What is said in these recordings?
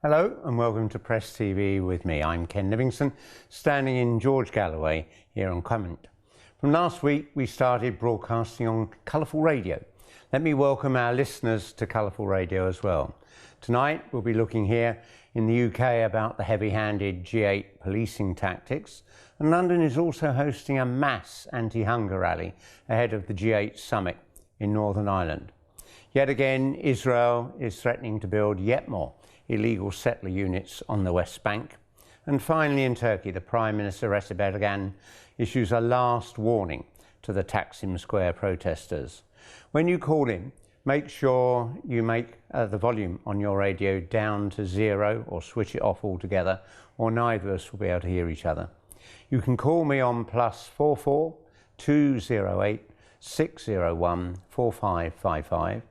Hello and welcome to Press TV with me. I'm Ken Livingstone, standing in George Galloway here on Comment. From last week we started broadcasting on Colourful Radio. Let me welcome our listeners to Colourful Radio as well. Tonight we'll be looking here in the UK about the heavy-handed G8 policing tactics, and London is also hosting a mass anti-hunger rally ahead of the G8 summit in Northern Ireland. Yet again, Israel is threatening to build yet more illegal settler units on the West Bank. And finally in Turkey, the Prime Minister Recep Erdogan issues a last warning to the Taksim Square protesters. When you call in, make sure you make the volume on your radio down to 0 or switch it off altogether, or neither of us will be able to hear each other. You can call me on +44 208 601 4555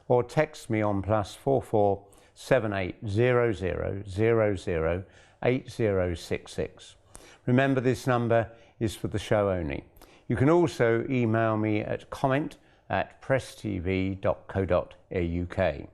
or text me on +44 780000 8066. Remember, this number is for the show only. You can also email me at comment@presstv.co.uk.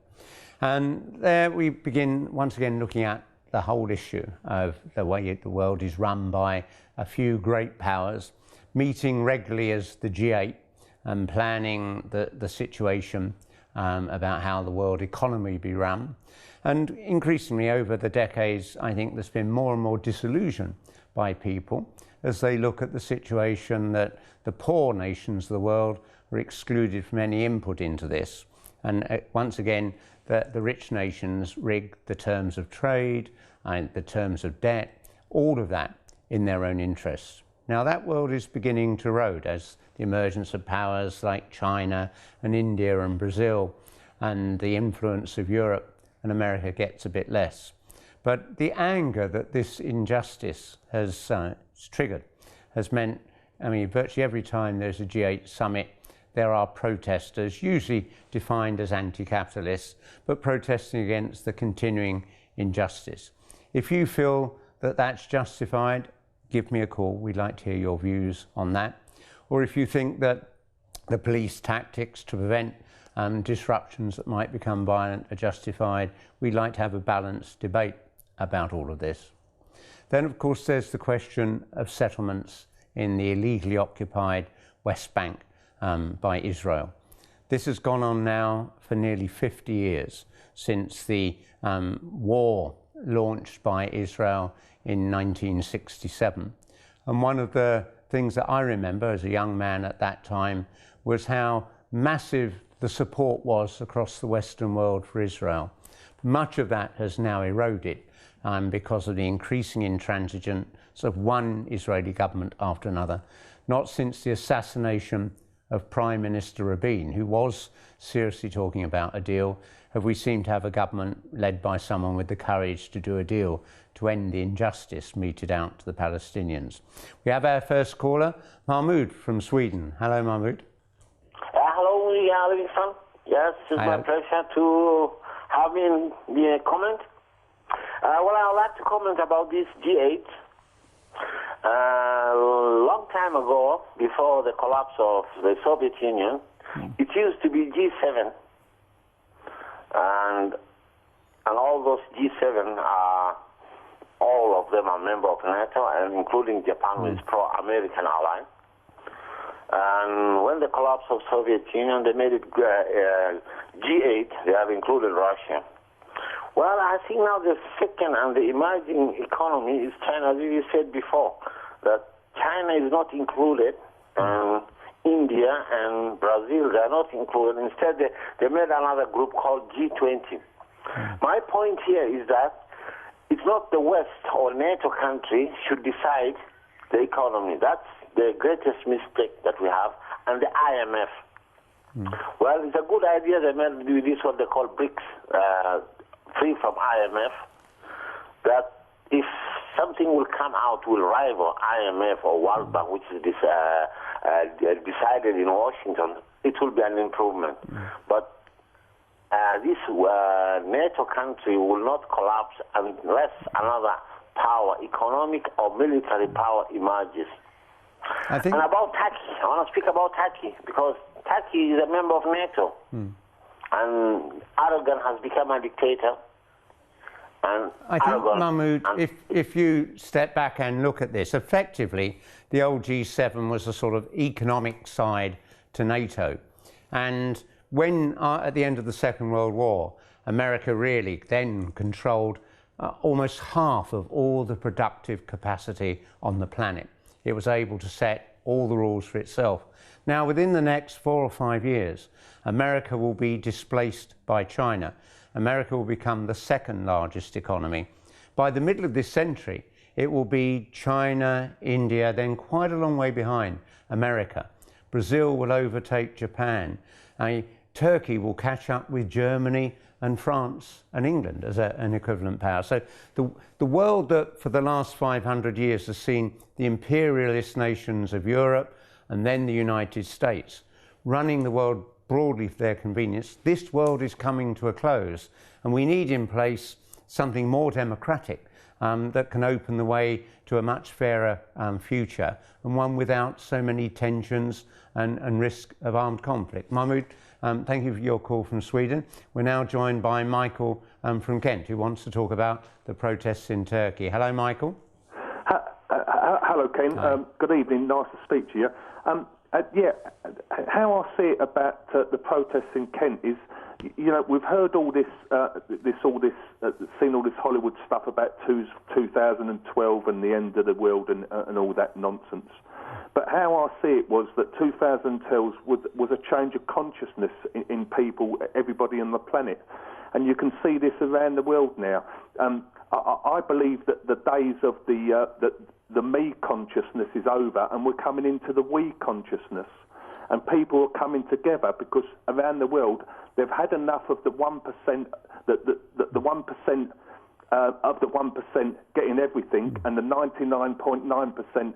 And there we begin once again looking at the whole issue of the way the world is run by a few great powers, meeting regularly as the G8 and planning the situation about how the world economy be run. And increasingly over the decades, I think there's been more and more disillusion by people as they look at the situation that the poor nations of the world are excluded from any input into this. And once again, the rich nations rig the terms of trade and the terms of debt, all of that in their own interests. Now that world is beginning to erode as the emergence of powers like China and India and Brazil and the influence of Europe and America gets a bit less. But the anger that this injustice has triggered has meant, I mean, virtually every time there's a G8 summit, there are protesters, usually defined as anti-capitalists, but protesting against the continuing injustice. If you feel that that's justified, give me a call. We'd like to hear your views on that. Or if you think that the police tactics to prevent disruptions that might become violent are justified, we'd like to have a balanced debate about all of this. Then, of course, there's the question of settlements in the illegally occupied West Bank by Israel. This has gone on now for nearly 50 years since the war launched by Israel in 1967. And one of the things that I remember as a young man at that time was how massive the support was across the Western world for Israel. Much of that has now eroded because of the increasing intransigence of one Israeli government after another. Not since the assassination of Prime Minister Rabin, who was seriously talking about a deal, have we seemed to have a government led by someone with the courage to do a deal to end the injustice meted out to the Palestinians. We have our first caller, Mahmoud from Sweden. Hello, Mahmoud. Hello, Livingstone. Yes, it's my pleasure to have me comment. Well, I would like to comment about this G8. A long time ago, before the collapse of the Soviet Union, it used to be G7. And all those G7 are, all of them are members of NATO, and including Japan, which is pro-American ally. And when the collapse of Soviet Union, they made it G8. They have included Russia. Well, I think now the second and the emerging economy is China, as you said before, that China is not included. India and Brazil, they are not included. Instead, they made another group called G20. My point here is that it's not the West or NATO country should decide the economy. That's the greatest mistake that we have, and the IMF. Well, it's a good idea they made this what they call BRICS, free from IMF, that if something will come out will rival IMF or World Bank, which is decided in Washington, it will be an improvement. But this NATO country will not collapse unless another power, economic or military power, emerges. I think... And about Turkey, I want to speak about Turkey, because Turkey is a member of NATO. And Erdogan has become a dictator. And I think, Mahmoud, if you step back and look at this, effectively, the old G7 was a sort of economic side to NATO. And when, at the end of the Second World War, America really then controlled almost half of all the productive capacity on the planet. It was able to set all the rules for itself. Now, within the next 4 or 5 years, America will be displaced by China. America will become the second largest economy. By the middle of this century, it will be China, India, then quite a long way behind America. Brazil will overtake Japan. Turkey will catch up with Germany and France and England as an equivalent power. So the world that for the last 500 years has seen the imperialist nations of Europe and then the United States running the world broadly for their convenience, this world is coming to a close, and we need in place something more democratic that can open the way to a much fairer future, and one without so many tensions and risk of armed conflict. Mahmoud, thank you for your call from Sweden. We're now joined by Michael from Kent, who wants to talk about the protests in Turkey. Hello, Michael. Hello, Ken. Good evening. Nice to speak to you. Yeah, how I see it about the protests in Kent is, you know, we've heard all this, seen all this Hollywood stuff about 2012 and the end of the world and all that nonsense. But how I see it was that 2012 was a change of consciousness in people, everybody on the planet, and you can see this around the world now. I believe that the days of the me consciousness is over, and we're coming into the we consciousness, and people are coming together because around the world they've had enough of the 1%, the 1% of the 1% getting everything, and the 99.9%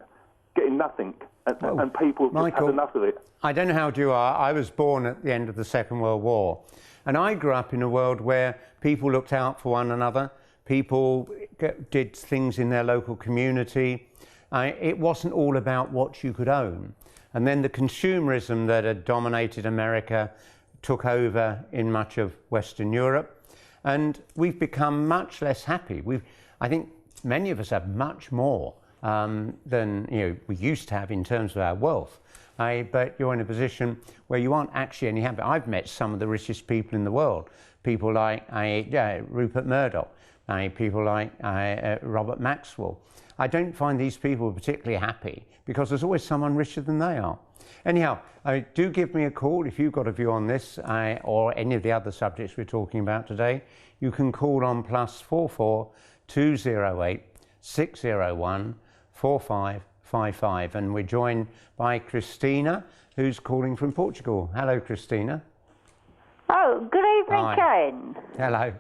getting nothing, and people have had enough of it. I don't know how old you are. I was born at the end of the Second World War, and I grew up in a world where people looked out for one another. People did things in their local community. It wasn't all about what you could own. And then the consumerism that had dominated America took over in much of Western Europe. And we've become much less happy. I think many of us have much more than we used to have in terms of our wealth. But you're in a position where you aren't actually any happy. I've met some of the richest people in the world. People like Rupert Murdoch. People like Robert Maxwell. I don't find these people particularly happy because there's always someone richer than they are. Anyhow, do give me a call if you've got a view on this or any of the other subjects we're talking about today. You can call on +44 208 601 4555, and we're joined by Christina, who's calling from Portugal. Hello, Christina. Oh, good evening, Ken. Hello.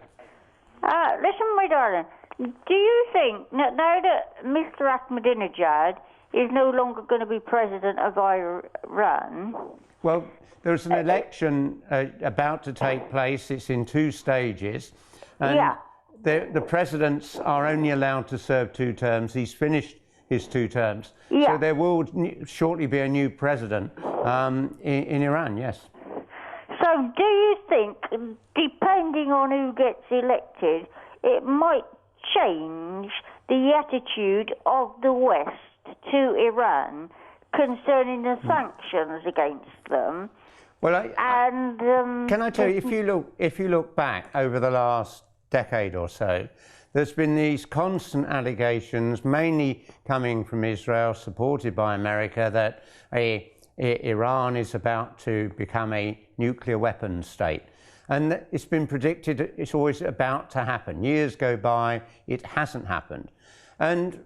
Listen, my darling, do you think that now that Mr. Ahmadinejad is no longer going to be president of Iran? Well, there's an election about to take place. It's in 2 stages. And yeah. The presidents are only allowed to serve 2 terms. He's finished his 2 terms. Yeah. So there will shortly be a new president in Iran, yes. So do you think, depending on who gets elected, it might change the attitude of the West to Iran concerning the sanctions against them? Well, can I tell you, if you look back over the last decade or so, there's been these constant allegations, mainly coming from Israel, supported by America, that Iran is about to become a nuclear weapons state. And it's been predicted it's always about to happen. Years go by, it hasn't happened. And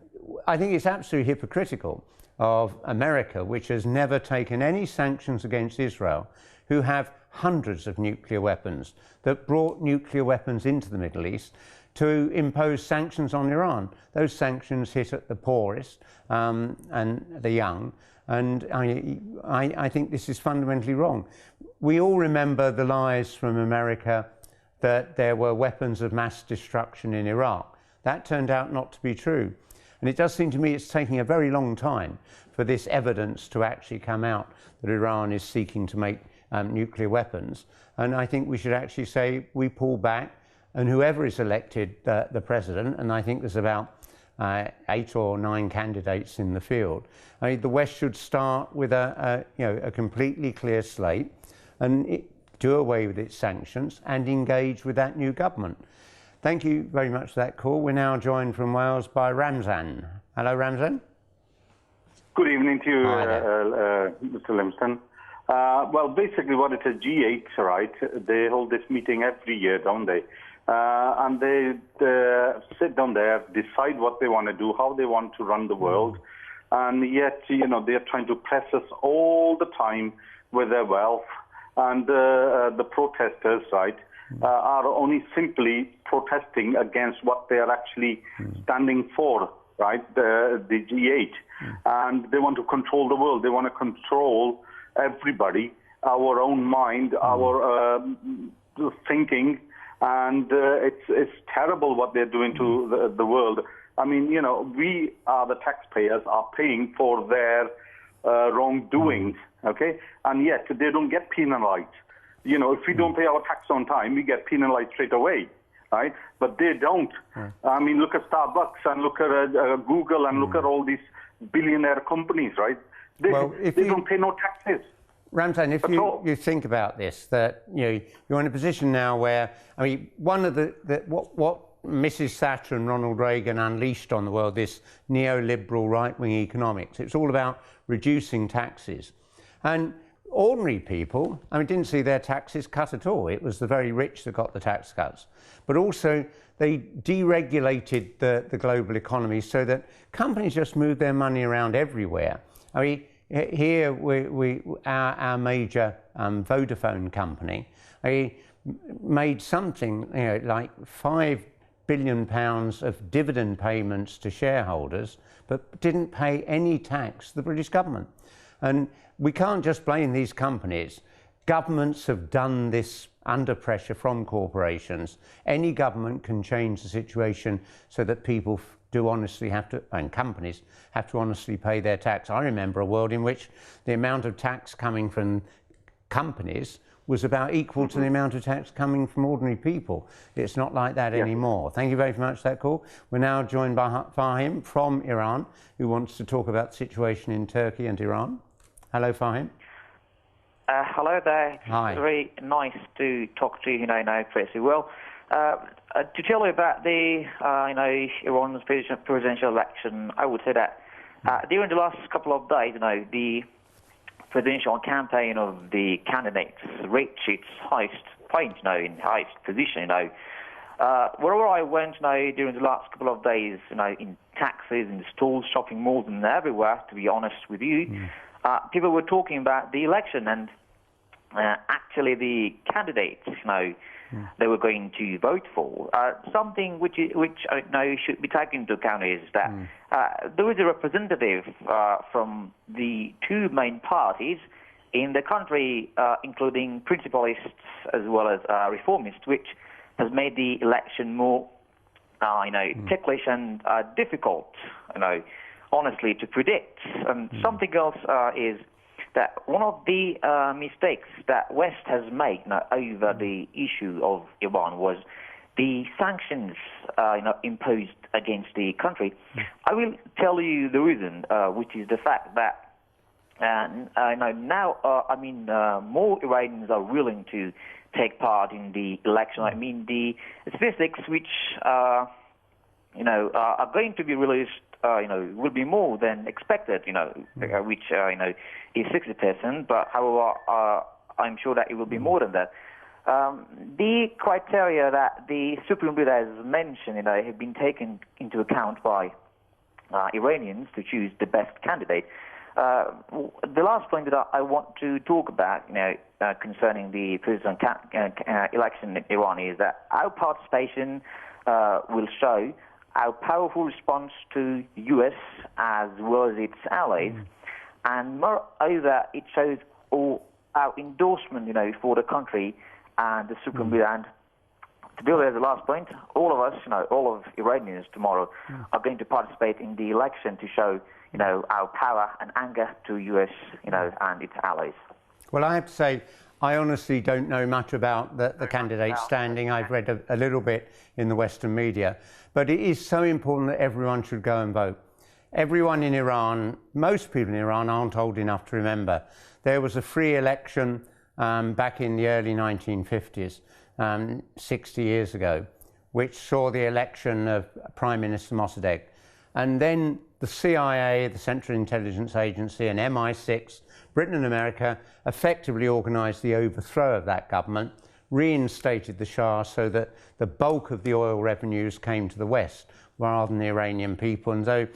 I think it's absolutely hypocritical of America, which has never taken any sanctions against Israel, who have hundreds of nuclear weapons, that brought nuclear weapons into the Middle East, to impose sanctions on Iran. Those sanctions hit at the poorest and the young, and I think this is fundamentally wrong. We all remember the lies from America that there were weapons of mass destruction in Iraq. That turned out not to be true. And it does seem to me it's taking a very long time for this evidence to actually come out that Iran is seeking to make nuclear weapons. And I think we should actually say we pull back, and whoever is elected the president, and I think there's about 8 or 9 candidates in the field, I mean, the West should start with a completely clear slate and do away with its sanctions and engage with that new government. Thank you very much for that call. We're now joined from Wales by Ramzan. Hello, Ramzan. Good evening to you, Mr. Livingston. Well, basically what it is, G8, right, they hold this meeting every year, don't they? And they sit down there, decide what they want to do, how they want to run the world, and yet, they're trying to press us all the time with their wealth, and the protesters, right, are only simply protesting against what they are actually standing for, right, the G8. And they want to control the world. They want to control everybody, our own mind, our thinking, and it's terrible what they're doing to the world. I mean, we are the taxpayers are paying for their wrongdoings, okay? And yet they don't get penalized. If we don't pay our tax on time, we get penalized straight away, right? But they don't. I mean, look at Starbucks and look at Google and look at all these billionaire companies, right? They don't pay no taxes. Ramzan, if you think about this, that you're in a position now where, I mean, one of what Mrs. Thatcher and Ronald Reagan unleashed on the world, this neoliberal right-wing economics. It's all about reducing taxes. And ordinary people, I mean, didn't see their taxes cut at all. It was the very rich that got the tax cuts. But also, they deregulated the global economy so that companies just moved their money around everywhere. I mean, here, our major Vodafone company made something like £5 billion of dividend payments to shareholders, but didn't pay any tax to the British government. And we can't just blame these companies. Governments have done this under pressure from corporations. Any government can change the situation so that people do honestly have to, and companies have to honestly pay their tax. I remember a world in which the amount of tax coming from companies was about equal to the amount of tax coming from ordinary people. It's not like that anymore. Thank you very much for that call. We're now joined by Fahim from Iran, who wants to talk about the situation in Turkey and Iran. Hello, Fahim. Hello there. Hi. Very nice to talk to you, now pretty well. To tell you about the, Iran's presidential election, I would say that during the last couple of days, the presidential campaign of the candidates reached its highest point, in highest position, wherever I went, during the last couple of days, in taxis, in the stores, shopping malls, and everywhere, to be honest with you, people were talking about the election, and actually the candidates, they were going to vote for. Something which should be taken into account is that there is a representative from the two main parties in the country, including principalists as well as reformists, which has made the election more, ticklish and difficult, honestly, to predict. And something else is that one of the mistakes that West has made over the issue of Iran was the sanctions imposed against the country. I will tell you the reason, which is the fact that now, more Iranians are willing to take part in the election. I mean, the statistics which are going to be released will be more than expected, which, is 60%, but however, I'm sure that it will be more than that. The criteria that the Supreme Leader has mentioned, have been taken into account by Iranians to choose the best candidate. The last point that I want to talk about, concerning the presidential election in Iran is that our participation will show our powerful response to the U.S. as well as its allies, and moreover, it shows our endorsement, for the country and the Supreme Leader. And to build as the last point, all of us, all of Iranians tomorrow are going to participate in the election to show, our power and anger to U.S., and its allies. Well, I have to say, I honestly don't know much about the candidates standing. I've read a little bit in the Western media, but it is so important that everyone should go and vote. Everyone in Iran, most people in Iran aren't old enough to remember. There was a free election back in the early 1950s, 60 years ago, which saw the election of Prime Minister Mossadegh. And then the CIA, the Central Intelligence Agency, and MI6, Britain and America, effectively organised the overthrow of that government, reinstated the Shah so that the bulk of the oil revenues came to the West rather than the Iranian people. And so,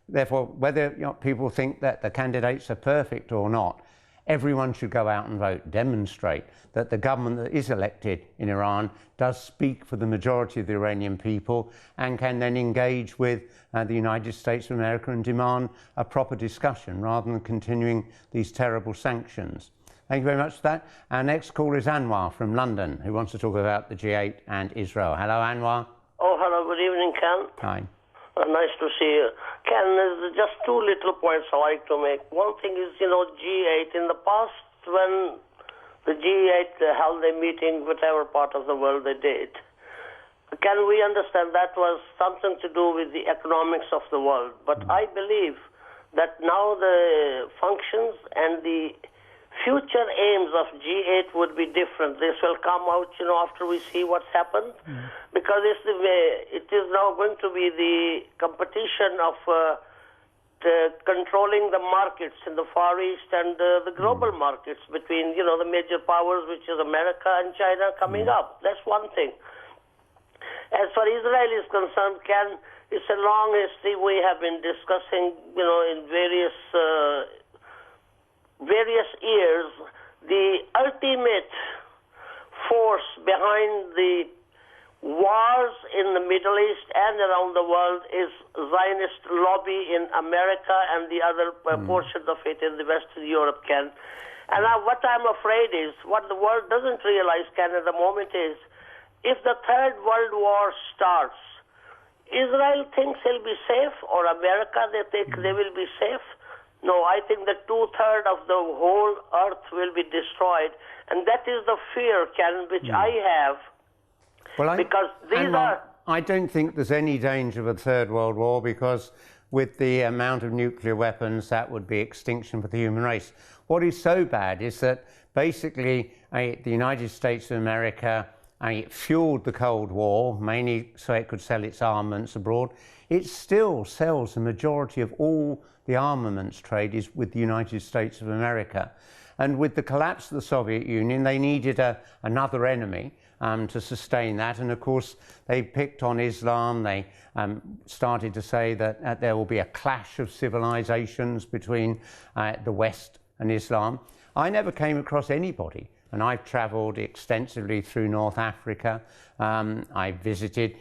therefore, whether people think that the candidates are perfect or not, everyone should go out and vote, demonstrate that the government that is elected in Iran does speak for the majority of the Iranian people and can then engage with the United States of America and demand a proper discussion rather than continuing these terrible sanctions. Thank you very much for that. Our next caller is Anwar from London, who wants to talk about the G8 and Israel. Hello, Anwar. Oh, hello. Good evening, Ken. Hi. Nice to see you. Ken, there's just two little points I like to make. One thing is, G8. In the past, when the G8 held a meeting, whatever part of the world they did, can we understand that was something to do with the economics of the world? But I believe that now the functions and the future aims of G8 would be different. This will come out, after we see what's happened, because it is now going to be the competition of controlling the markets in the Far East and the global markets between, the major powers, which is America and China, coming up. That's one thing. As far as Israel is concerned, Ken, it's a long history we have been discussing, in various years. The ultimate force behind the wars in the Middle East and around the world is Zionist lobby in America and the other portions of it in the Western Europe, Ken. And what I'm afraid is, what the world doesn't realize, Ken, at the moment is, if the Third World War starts, Israel thinks he'll be safe, or America, they think they will be safe. No, I think that 2/3 of the whole earth will be destroyed. And that is the fear, Ken, which I have. Well, because these I don't think there's any danger of a Third World War, because with the amount of nuclear weapons, that would be extinction for the human race. What is so bad is that basically the United States of America fueled the Cold War, mainly so it could sell its armaments abroad. It still sells the majority of all the armaments trade is with the United States of America. And with the collapse of the Soviet Union, they needed another enemy to sustain that. And of course, they picked on Islam. They started to say that there will be a clash of civilizations between the West and Islam. I never came across anybody, and I've traveled extensively through North Africa. I visited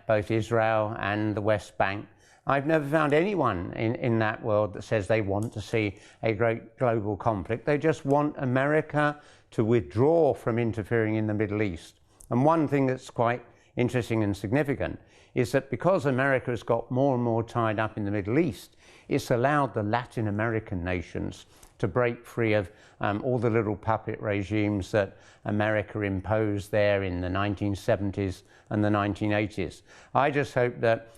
both Israel and the West Bank. I've never found anyone in that world that says they want to see a great global conflict. They just want America to withdraw from interfering in the Middle East. And one thing that's quite interesting and significant is that because America has got more and more tied up in the Middle East, it's allowed the Latin American nations to break free of all the little puppet regimes that America imposed there in the 1970s and the 1980s. I just hope that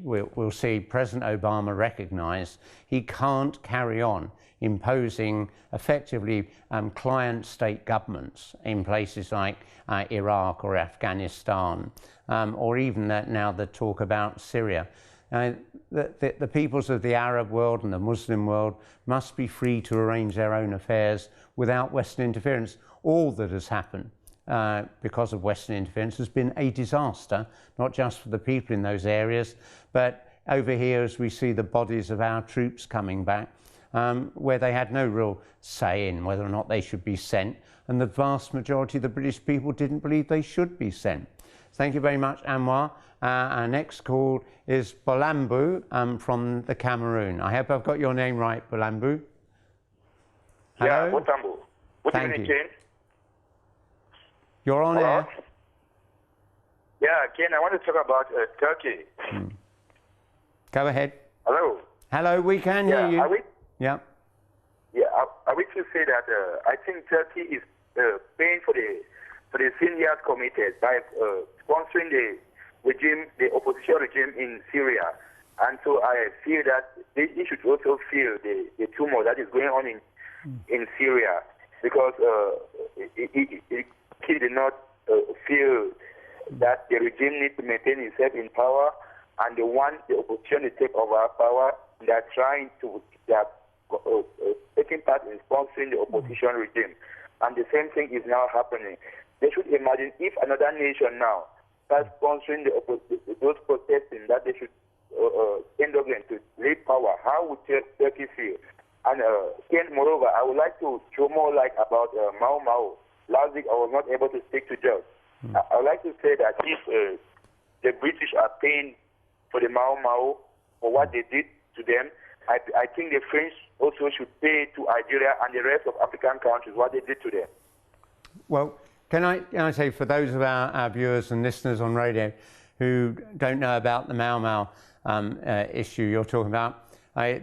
we'll see President Obama recognize he can't carry on imposing effectively client state governments in places like Iraq or Afghanistan, or even now the talk about Syria. The peoples of the Arab world and the Muslim world must be free to arrange their own affairs without Western interference. All that has happened because of Western interference has been a disaster, not just for the people in those areas, but over here as we see the bodies of our troops coming back, where they had no real say in whether or not they should be sent, and the vast majority of the British people didn't believe they should be sent. Thank you very much, Anwar. Our next call is Bolambu from the Cameroon. I hope I've got your name right, Bolambu. Hello? Yeah, Bolambu. Good evening, Ken. You're on air. Yeah, Ken, I want to talk about Turkey. Go ahead. Hello. Hello, we can hear you. Yeah, I wish to say that I think Turkey is paying for the sin years committed by sponsoring the regime, the opposition regime in Syria. And so I feel that they should also feel the turmoil that is going on in Syria, because he did not feel that the regime needs to maintain itself in power, and they want the opposition to take over power. They are taking part in sponsoring the opposition regime. And the same thing is now happening. They should imagine if another nation now starts sponsoring those protesting that they should end up to leave power. How would Turkey feel? And moreover, I would like to show more light about Mau Mau. Last week I was not able to speak to Judge. I would like to say that if the British are paying for the Mau Mau for what they did to them, I think the French also should pay to Algeria and the rest of African countries what they did to them. Well, can I say, for those of our viewers and listeners on radio who don't know about the Mau Mau issue you're talking about,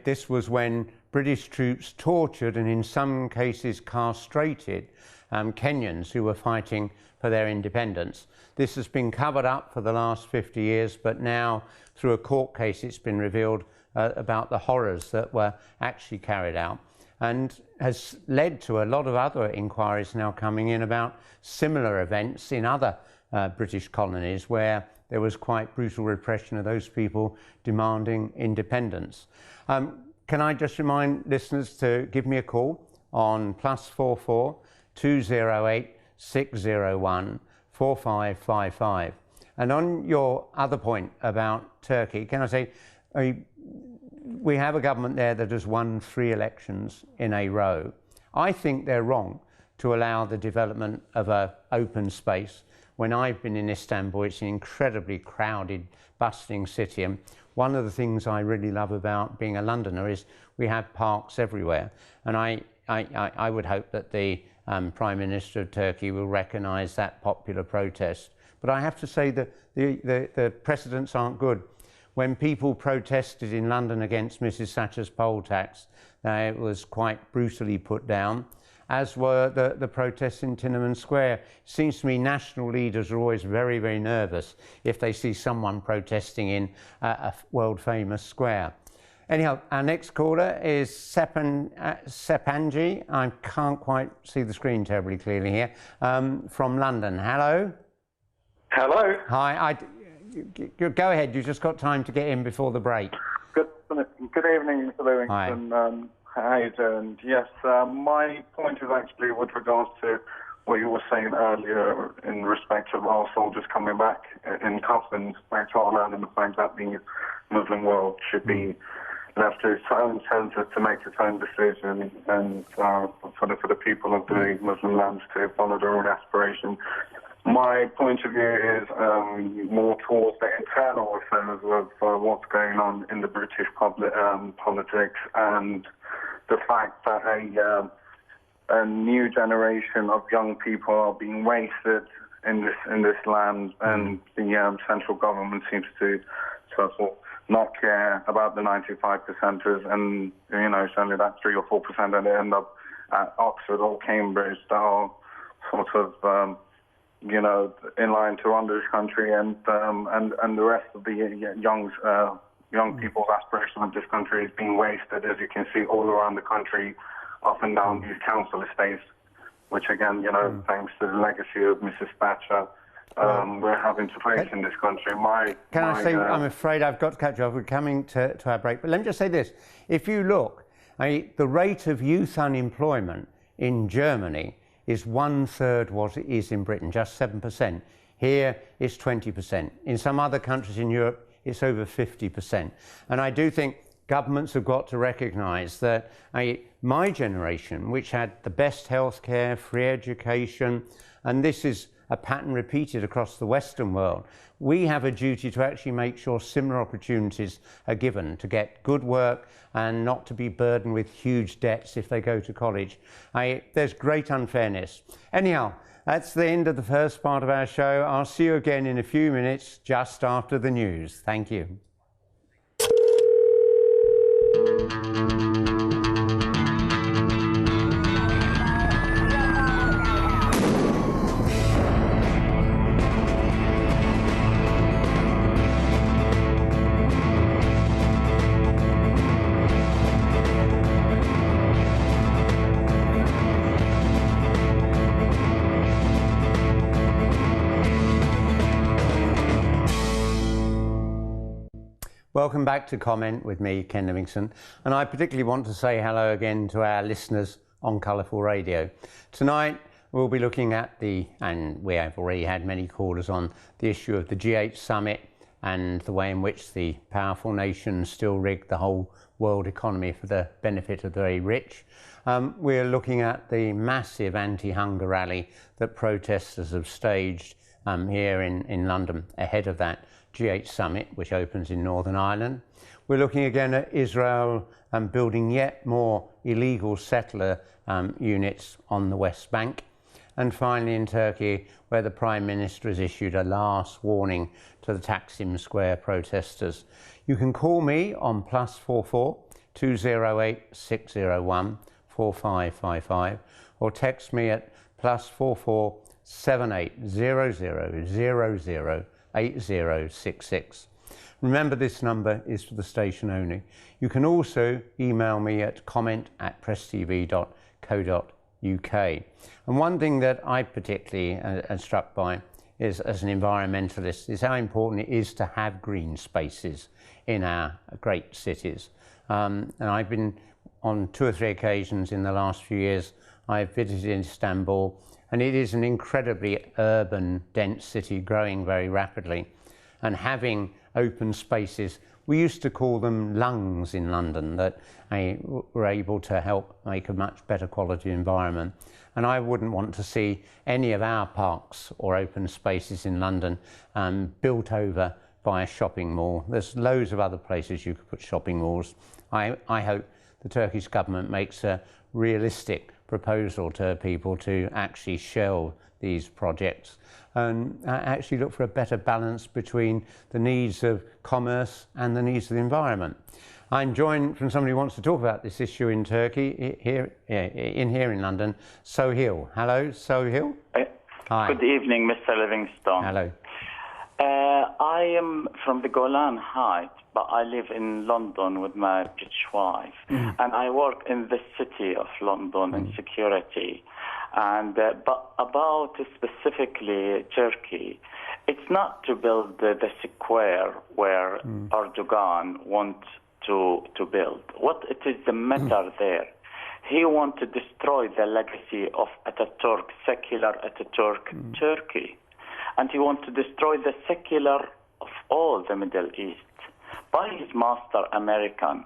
this was when British troops tortured and in some cases castrated Kenyans who were fighting for their independence. This has been covered up for the last 50 years, but now through a court case it's been revealed about the horrors that were actually carried out, and has led to a lot of other inquiries now coming in about similar events in other British colonies where there was quite brutal repression of those people demanding independence. Can I just remind listeners to give me a call on +44 208 601 4555. And on your other point about Turkey, can I say, we have a government there that has won 3 elections in a row. I think they're wrong to allow the development of an open space. When I've been in Istanbul, it's an incredibly crowded, bustling city. And one of the things I really love about being a Londoner is we have parks everywhere. And I would hope that the Prime Minister of Turkey will recognise that popular protest. But I have to say that the precedents aren't good. When people protested in London against Mrs Thatcher's poll tax, it was quite brutally put down, as were the protests in Tiananmen Square. It seems to me national leaders are always very, very nervous if they see someone protesting in a world-famous square. Anyhow, our next caller is Sepanji. I can't quite see the screen terribly clearly here, from London. Hello? Hello. Hi. Go ahead, you've just got time to get in before the break. Good evening, Mr. Livingston. How are you doing? Yes, my point is actually with regards to what you were saying earlier in respect of our soldiers coming back in coffins back to Ireland, and the fact that the Muslim world should be left to its own senses to make its own decision, and for the people of the Muslim lands to follow their own aspirations. My point of view is more towards the internal affairs of what's going on in the British politics, and the fact that a new generation of young people are being wasted in this land, and the central government seems to sort of not care about the 95%ers, and it's only that 3 or 4% that end up at Oxford or Cambridge that are sort of in line to run this country, and the rest of the young people's aspiration of this country is being wasted, as you can see all around the country, up and down these council estates, which again, thanks to the legacy of Mrs Thatcher, we're having to face in this country. I'm afraid I've got to catch you off. We're coming to our break, but let me just say this: if you look, the rate of youth unemployment in Germany is 1/3 what it is in Britain, just 7%. Here it's 20%. In some other countries in Europe, it's over 50%. And I do think governments have got to recognise that my generation, which had the best healthcare, free education, and this is a pattern repeated across the Western world. We have a duty to actually make sure similar opportunities are given to get good work and not to be burdened with huge debts if they go to college. There's great unfairness. Anyhow, that's the end of the first part of our show. I'll see you again in a few minutes, just after the news. Thank you. Welcome back to Comment with me, Ken Livingstone, and I particularly want to say hello again to our listeners on Colourful Radio. Tonight we'll be looking at and we have already had many callers on the issue of the G8 summit and the way in which the powerful nations still rig the whole world economy for the benefit of the very rich. We're looking at the massive anti-hunger rally that protesters have staged here in London ahead of that G8 summit, which opens in Northern Ireland. We're looking again at Israel building yet more illegal settler units on the West Bank. And finally in Turkey, where the Prime Minister has issued a last warning to the Taksim Square protesters. You can call me on +44 208 601 4555 or text me at +44 7800 00 8066. Remember, this number is for the station only. You can also email me at comment@presstv.co.uk. And one thing that I particularly am struck by is, as an environmentalist, is how important it is to have green spaces in our great cities. And I've been on 2 or 3 occasions in the last few years. I've visited Istanbul, and it is an incredibly urban, dense city, growing very rapidly. And having open spaces, we used to call them lungs in London, that were able to help make a much better quality environment. And I wouldn't want to see any of our parks or open spaces in London built over by a shopping mall. There's loads of other places you could put shopping malls. I hope the Turkish government makes a realistic proposal to people to actually shelve these projects and actually look for a better balance between the needs of commerce and the needs of the environment. I'm joined from somebody who wants to talk about this issue in Turkey, here in London, Sohail. Hello, Sohail. Hi. Good evening, Mr. Livingstone. Hello. I am from the Golan Heights, but I live in London with my British wife, and I work in the city of London in security. And but about specifically Turkey, it's not to build the square where Erdogan wants to build. What it is the matter there? He wants to destroy the legacy of Ataturk, secular Ataturk Turkey. And he wants to destroy the secular of all the Middle East by his master American.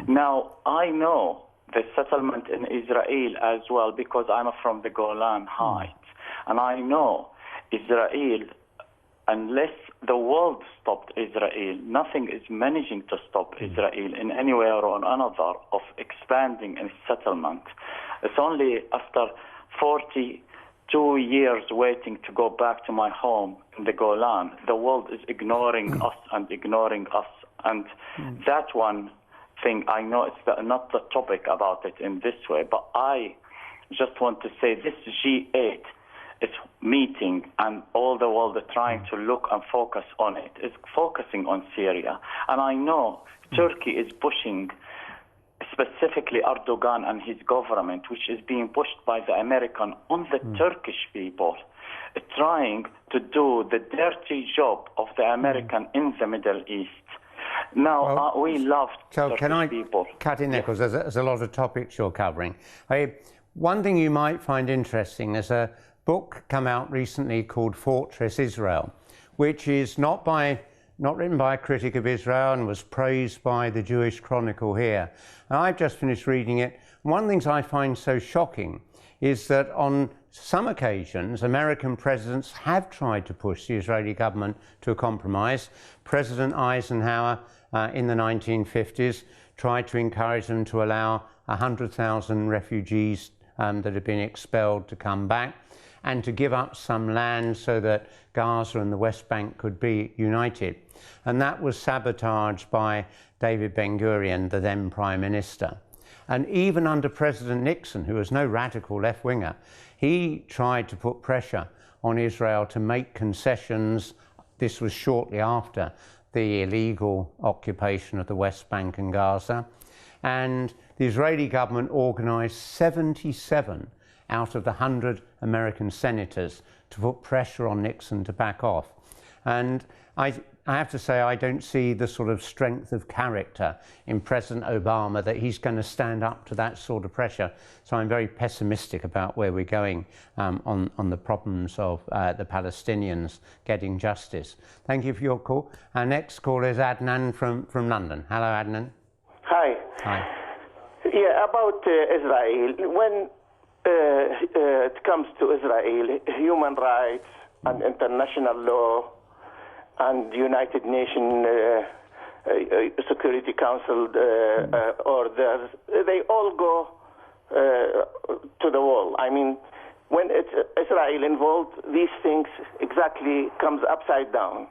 Now, I know the settlement in Israel as well because I'm from the Golan Heights. And I know Israel, unless the world stopped Israel, nothing is managing to stop Israel in any way or another of expanding its settlement. It's only after 42 years waiting to go back to my home in the Golan, the world is ignoring us and ignoring us. And that one thing, I know it's not the topic about it in this way, but I just want to say this G8 is meeting and all the world are trying to look and focus on it. It's focusing on Syria. And I know Turkey is pushing specifically Erdogan and his government, which is being pushed by the American on the Turkish people, trying to do the dirty job of the American in the Middle East. Now, we love Turkish people. Cut in there, because there's a lot of topics you're covering. One thing you might find interesting, there's a book come out recently called Fortress Israel, which is not written by a critic of Israel and was praised by the Jewish Chronicle here. And I've just finished reading it. One of the things I find so shocking is that on some occasions, American presidents have tried to push the Israeli government to a compromise. President Eisenhower in the 1950s tried to encourage them to allow 100,000 refugees that had been expelled to come back and to give up some land so that Gaza and the West Bank could be united. And that was sabotaged by David Ben-Gurion, the then Prime Minister. And even under President Nixon, who was no radical left-winger, he tried to put pressure on Israel to make concessions. This was shortly after the illegal occupation of the West Bank and Gaza. And the Israeli government organised 77 out of the 100 American senators to put pressure on Nixon to back off. And I have to say, I don't see the sort of strength of character in President Obama that he's going to stand up to that sort of pressure. So I'm very pessimistic about where we're going on the problems of the Palestinians getting justice. Thank you for your call. Our next call is Adnan from London. Hello, Adnan. Hi. Hi. Yeah, about Israel. When it comes to Israel, human rights and international law and United Nations Security Council orders, they all go to the wall. I mean, when it's Israel involved, these things exactly comes upside down.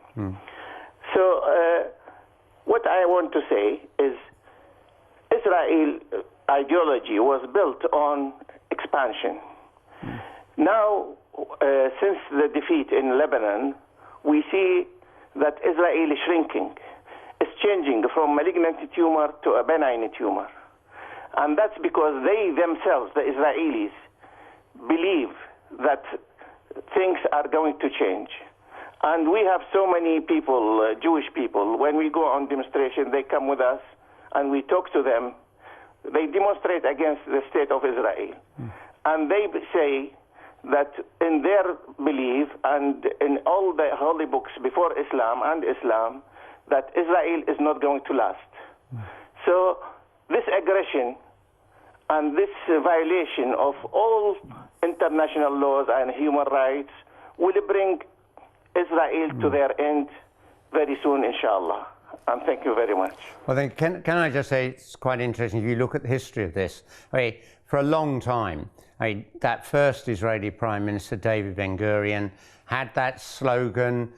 So what I want to say is Israel ideology was built on expansion. Now, since the defeat in Lebanon, we see that Israel is shrinking. It's changing from malignant tumor to a benign tumor. And that's because they themselves, the Israelis, believe that things are going to change. And we have so many people, Jewish people, when we go on demonstration, they come with us and we talk to them. They demonstrate against the state of Israel. And they say that in their belief and in all the holy books before Islam and Islam, that Israel is not going to last. So this aggression and this violation of all international laws and human rights will bring Israel to their end very soon, inshallah. And thank you very much. Well, then, can I just say, it's quite interesting, if you look at the history of this, for a long time, that first Israeli Prime Minister, David Ben-Gurion, had that slogan,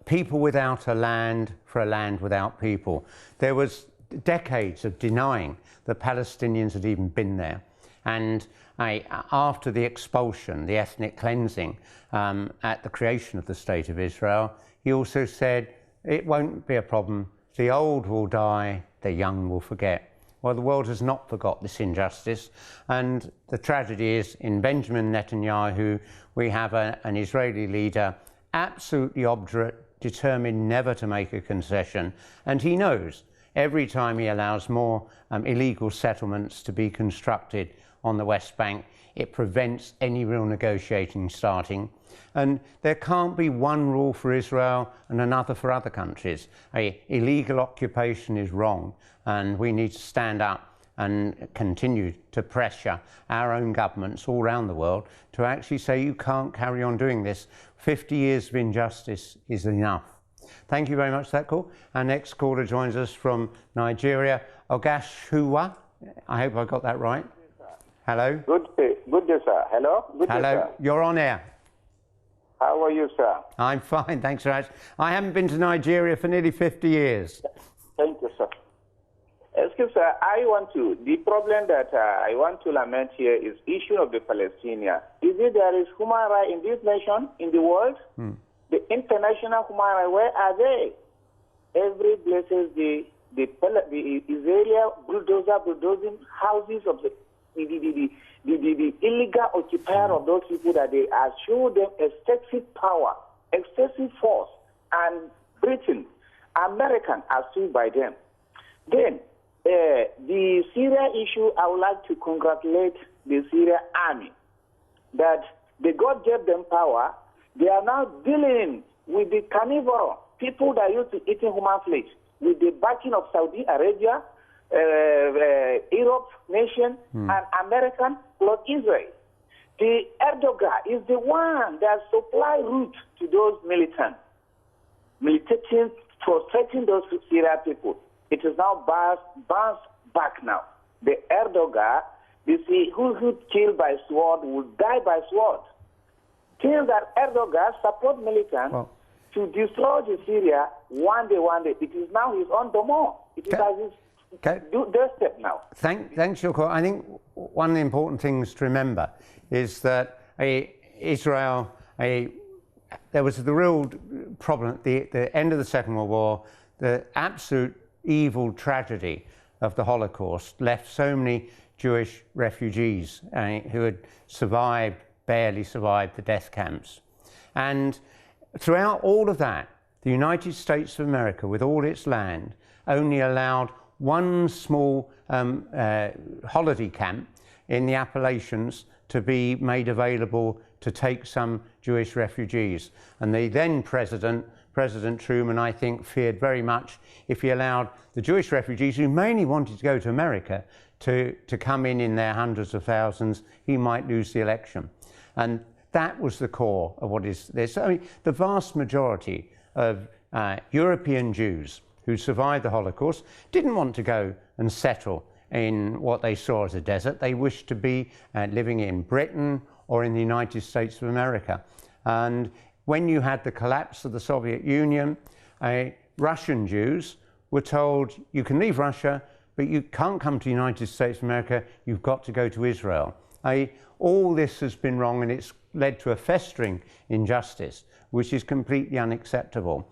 people without a land for a land without people. There was decades of denying that Palestinians had even been there. And after the expulsion, the ethnic cleansing at the creation of the State of Israel, he also said, it won't be a problem. The old will die, the young will forget. Well, the world has not forgot this injustice. And the tragedy is, in Benjamin Netanyahu, we have an Israeli leader absolutely obdurate, determined never to make a concession. And he knows every time he allows more illegal settlements to be constructed on the West Bank, it prevents any real negotiating starting. And there can't be one rule for Israel and another for other countries. Illegal occupation is wrong, and we need to stand up and continue to pressure our own governments all around the world to actually say you can't carry on doing this. 50 years of injustice is enough. Thank you very much for that call. Our next caller joins us from Nigeria, Ogashuwa. I hope I got that right. Hello. Good day, sir. Hello. Good Hello. Day, sir. You're on air. How are you, sir? I'm fine, thanks very much. I haven't been to Nigeria for nearly 50 years. Thank you, sir. Excuse me, sir. The problem that I want to lament here is issue of the Palestinians. Is it there is human rights in this nation, in the world? The international human rights, where are they? Every places the Israeli bulldozing houses of the illegal occupier of those people, that they assure them excessive power, excessive force, and Britain, American are sued by them. Then, the Syria issue, I would like to congratulate the Syria army that the God gave them power. They are now dealing with the carnivore, people that used to eat human flesh, with the backing of Saudi Arabia, Europe nation, and American plus Israel. the Erdogan is the one that supply route to those militants, militating, frustrating those Syrian people. It is now bounced back now. The Erdogan, you see, who killed by sword will die by sword. Till that Erdogan support militants to destroy the Syria one day. It is now his own domain. It is at his doorstep now. Thanks, Yoko. I think one of the important things to remember is that Israel, there was the real problem at the end of the Second World War, the absolute evil tragedy of the Holocaust left so many Jewish refugees who had barely survived the death camps. And throughout all of that, the United States of America, with all its land, only allowed one small holiday camp in the Appalachians to be made available to take some Jewish refugees. And the then President Truman, I think, feared very much if he allowed the Jewish refugees, who mainly wanted to go to America, to come in their hundreds of thousands, he might lose the election. And that was the core of what is this. I mean, the vast majority of European Jews who survived the Holocaust didn't want to go and settle in what they saw as a desert. They wished to be living in Britain or in the United States of America. And when you had the collapse of the Soviet Union, Russian Jews were told, you can leave Russia, but you can't come to the United States of America, you've got to go to Israel. All this has been wrong, and it's led to a festering injustice, which is completely unacceptable.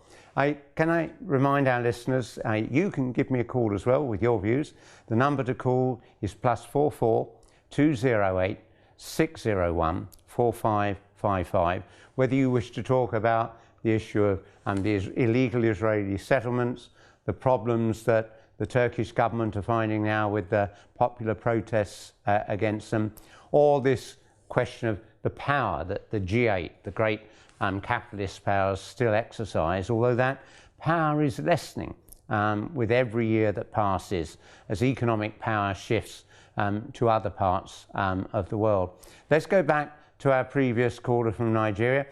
Can I remind our listeners, you can give me a call as well with your views. The number to call is +44 208 601 4555. Whether you wish to talk about the issue of the illegal Israeli settlements, the problems that the Turkish government are finding now with the popular protests against them, or this question of the power that the G8, the great capitalist powers, still exercise, although that power is lessening with every year that passes as economic power shifts to other parts of the world. Let's go back to our previous caller from Nigeria.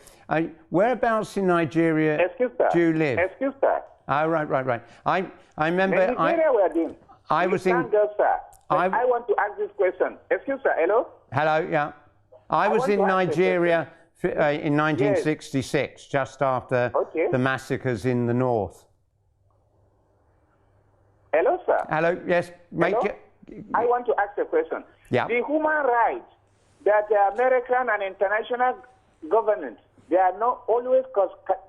Whereabouts in Nigeria do you live? Excuse me. Oh, right. I remember. I was in. I want to ask this question. Excuse me. Hello. Hello. Yeah. I was in Nigeria in 1966, just after the massacres in the north. Hello, sir. Hello. Yes. I want to ask a question. Yeah. The human rights that the American and international government, they are not always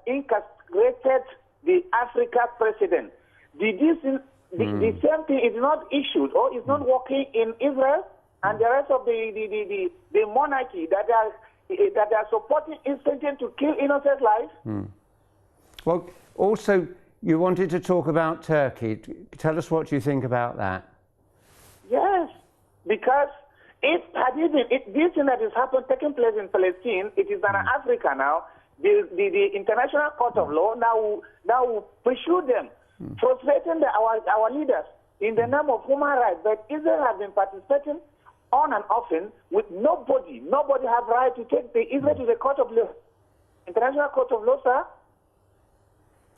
incarcerated the Africa president. The same thing is not issued or is not working in Israel and the rest of the monarchy that are supporting insurgents to kill innocent lives. Well, also, you wanted to talk about Turkey. Tell us what you think about that. Yes, because this thing that is taking place in Palestine, it is in Africa now. The International Court of Law now pursue them, frustrating our leaders in the name of human rights. But Israel has been participating on and often with nobody. Nobody has right to take Israel to the Court of Law, International Court of Law, sir.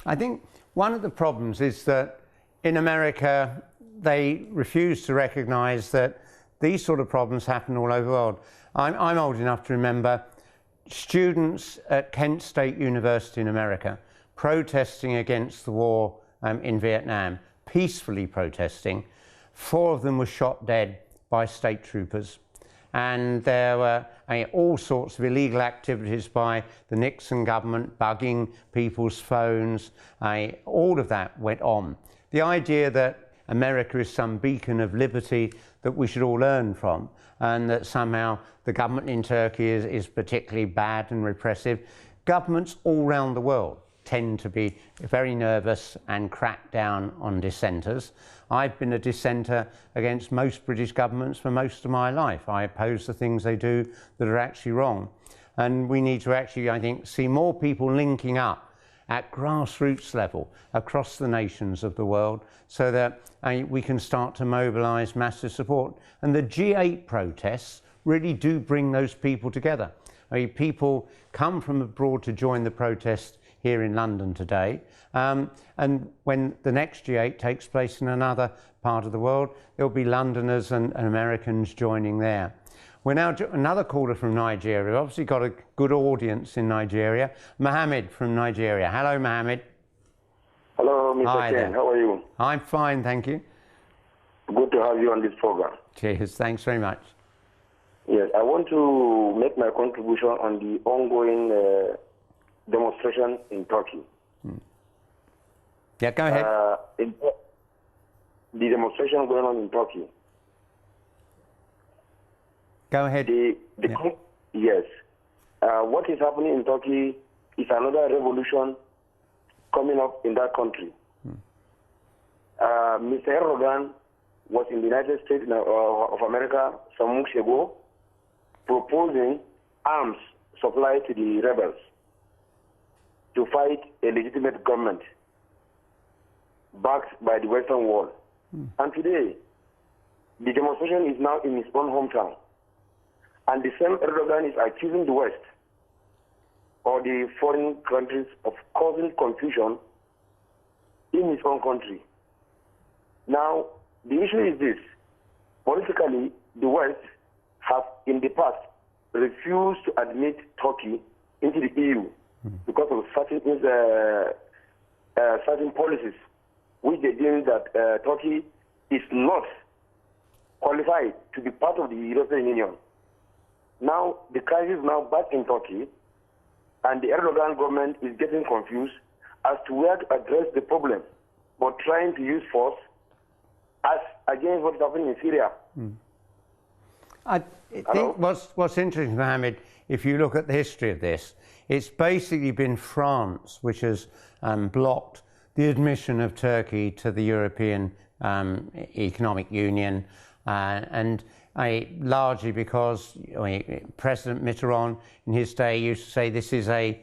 I think one of the problems is that in America they refuse to recognise that these sort of problems happen all over the world. I'm old enough to remember students at Kent State University in America protesting against the war in Vietnam, peacefully protesting. 4 of them were shot dead by state troopers. And there were all sorts of illegal activities by the Nixon government, bugging people's phones. All of that went on. The idea that America is some beacon of liberty that we should all learn from, and that somehow the government in Turkey is particularly bad and repressive. Governments all around the world tend to be very nervous and crack down on dissenters. I've been a dissenter against most British governments for most of my life. I oppose the things they do that are actually wrong. And we need to actually, I think, see more people linking up at grassroots level across the nations of the world so that we can start to mobilise massive support. And the G8 protests really do bring those people together. I mean, people come from abroad to join the protest here in London today, and when the next G8 takes place in another part of the world, there'll be Londoners and Americans joining there. We're now another caller from Nigeria. We've obviously got a good audience in Nigeria. Mohammed from Nigeria. Hello, Mohammed. Hello, Mr. Hi Ken. there. How are you? I'm fine, thank you. Good to have you on this program. Cheers. Thanks very much. Yes, I want to make my contribution on the ongoing demonstration in Turkey. Yeah, go ahead. The demonstration going on in Turkey. Go ahead. Yes. What is happening in Turkey is another revolution coming up in that country. Mr. Erdogan was in the United States of America some weeks ago proposing arms supply to the rebels to fight a legitimate government backed by the Western world. And today, the demonstration is now in his own hometown. And the same Erdogan is accusing the West or the foreign countries of causing confusion in his own country. Now, the issue is this. Politically, the West have in the past refused to admit Turkey into the EU because of certain policies which they deem that Turkey is not qualified to be part of the European Union. Now, the crisis is now back in Turkey, and the Erdogan government is getting confused as to where to address the problem, but trying to use force as against what's happening in Syria. I think what's interesting, Mohammed, if you look at the history of this, it's basically been France which has blocked the admission of Turkey to the European Economic Union, and largely because President Mitterrand in his day used to say this is a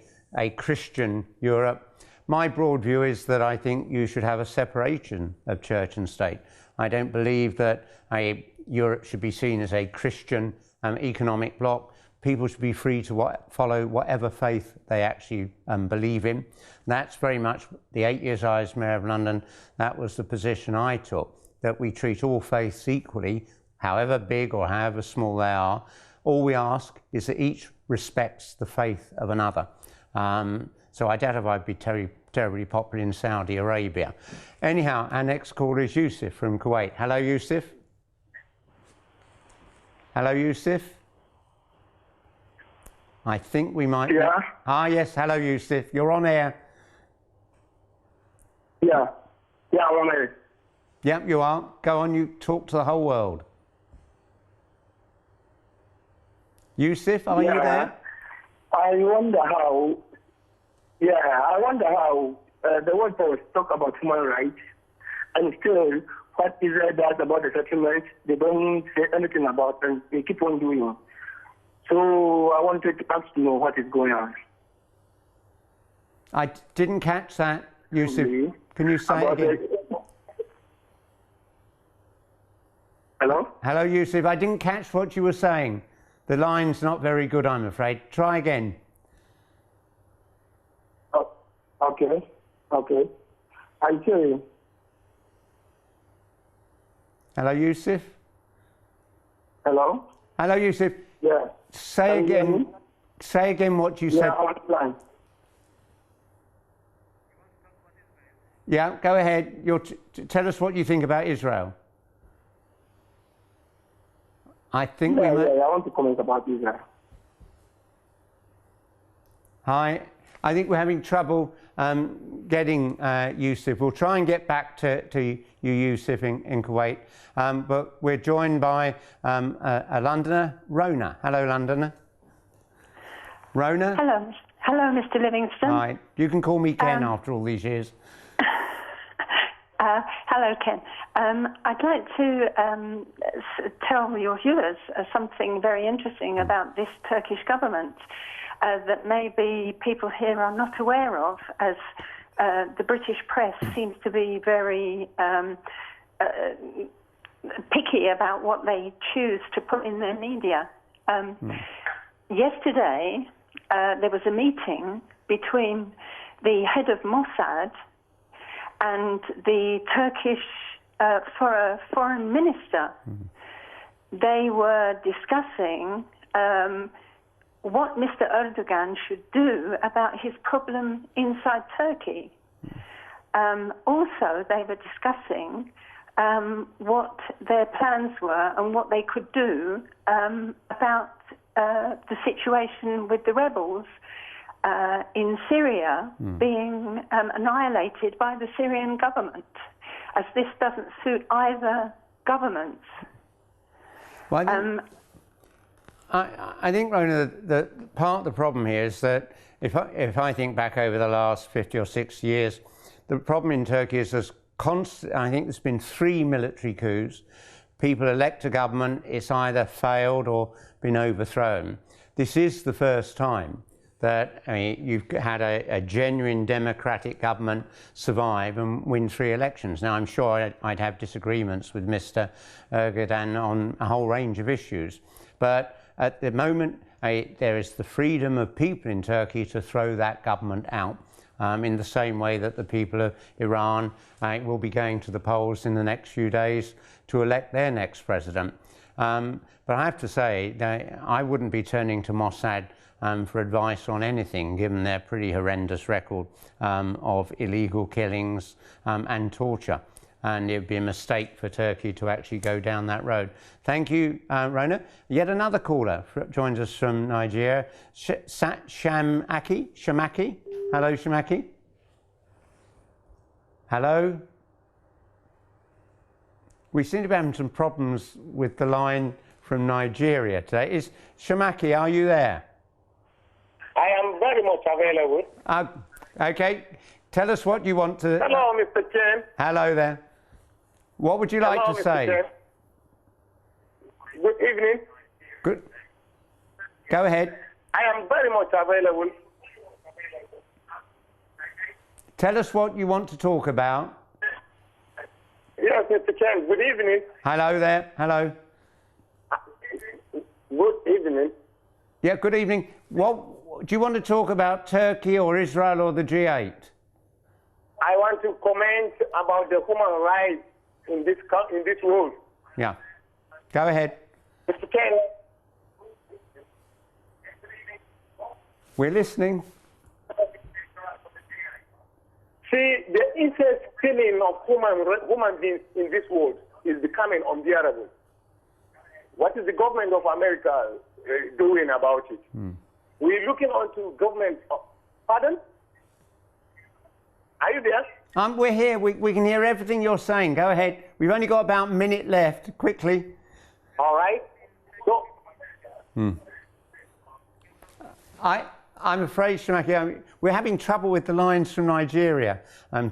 Christian Europe. My broad view is that I think you should have a separation of church and state. I don't believe that Europe should be seen as a Christian economic bloc. People should be free to follow whatever faith they actually believe in. That's very much the 8 years I was Mayor of London, that was the position I took, that we treat all faiths equally, however big or however small they are. All we ask is that each respects the faith of another. So I doubt if I'd be terribly popular in Saudi Arabia. Anyhow, our next caller is Yusuf from Kuwait. Hello, Yusuf. Hello, Yusuf. I think we might... Yeah. Yes, hello, Yusuf. You're on air. Yeah, I'm on air. Yep, you are. Go on, you talk to the whole world. Yusuf, are you there? I wonder how the world powers talk about human rights, and still what Israel does about the settlement, they don't say anything about, and they keep on doing. So I wanted to ask you what is going on. I didn't catch that, Yusuf. Can you say it again? Hello? Hello, Yusuf. I didn't catch what you were saying. The line's not very good, I'm afraid. Try again. Oh, okay. I hear you. Hello, Yusuf. Hello? Hello, Yusuf. Yeah. Say again what you said. Fine. Yeah, go ahead. Tell us what you think about Israel. I think I want to comment about Israel. Hi. I think we're having trouble getting Yusuf. We'll try and get back to you, Yusuf, in Kuwait. But we're joined by a Londoner, Rona. Hello, Londoner. Rona? Hello, Mr. Livingston. Hi. You can call me Ken after all these years. Hello, Ken. I'd like to tell your viewers something very interesting about this Turkish government that maybe people here are not aware of, as the British press seems to be very picky about what they choose to put in their media. Yesterday, there was a meeting between the head of Mossad and the Turkish foreign minister. They were discussing what Mr. Erdogan should do about his problem inside Turkey. Also, they were discussing what their plans were and what they could do about the situation with the rebels in Syria being annihilated by the Syrian government, as this doesn't suit either governments. Well, I think, Rona, that part of the problem here is that if I think back over the last 50 or 60 years, the problem in Turkey is I think there's been 3 military coups. People elect a government, it's either failed or been overthrown. This is the first time that you've had a genuine democratic government survive and win 3 elections. Now, I'm sure I'd have disagreements with Mr. Erdogan on a whole range of issues, but at the moment, there is the freedom of people in Turkey to throw that government out. In the same way that the people of Iran will be going to the polls in the next few days to elect their next president. But I have to say that I wouldn't be turning to Mossad for advice on anything, given their pretty horrendous record of illegal killings and torture. And it would be a mistake for Turkey to actually go down that road. Thank you, Rona. Yet another caller joins us from Nigeria, Shamaki. Hello, Shamaki. Hello. We seem to be having some problems with the line from Nigeria today. Shamaki, are you there? I am very much available. Okay. Tell us what you want to... Hello, Mr. Chen. Hello there. What would you like to say? Chen. Good evening. Good. Go ahead. I am very much available. Tell us what you want to talk about. Yes, Mr. Chen. Good evening. Hello there. Hello. Good evening. Yeah, good evening. What do you want to talk about, Turkey or Israel or the G8? I want to comment about the human rights in this world. Yeah. Go ahead. Mr. Chen. We're listening. See, the incest killing of human beings in this world is becoming unbearable. What is the government of America doing about it? We're looking onto government. Pardon? Are you there? We're here. We can hear everything you're saying. Go ahead. We've only got about a minute left. Quickly. All right. So. I'm afraid, Shamaki, we're having trouble with the lines from Nigeria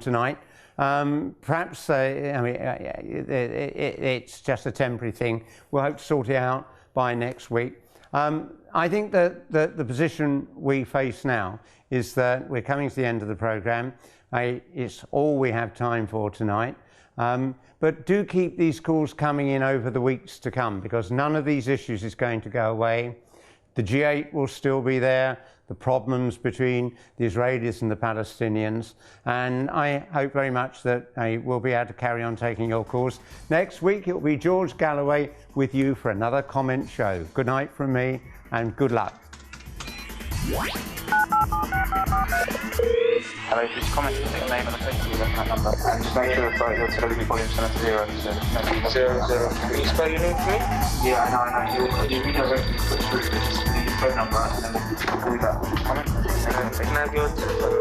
tonight. Perhaps it's just a temporary thing. We'll hope to sort it out by next week. I think that the position we face now is that we're coming to the end of the programme. It's all we have time for tonight. But do keep these calls coming in over the weeks to come, because none of these issues is going to go away. The G8 will still be there, the problems between the Israelis and the Palestinians, and I hope very much that we'll be able to carry on taking your calls. Next week it will be George Galloway with you for another comment show. Good night from me and good luck. Hello, just comment your name and the place you left that number. And just make sure that your television volume is set to 0. So 0. Can you spell your name for me? Yeah, I know. You redirect me to the phone number and then we'll call you back. Comment. And then can I have your telephone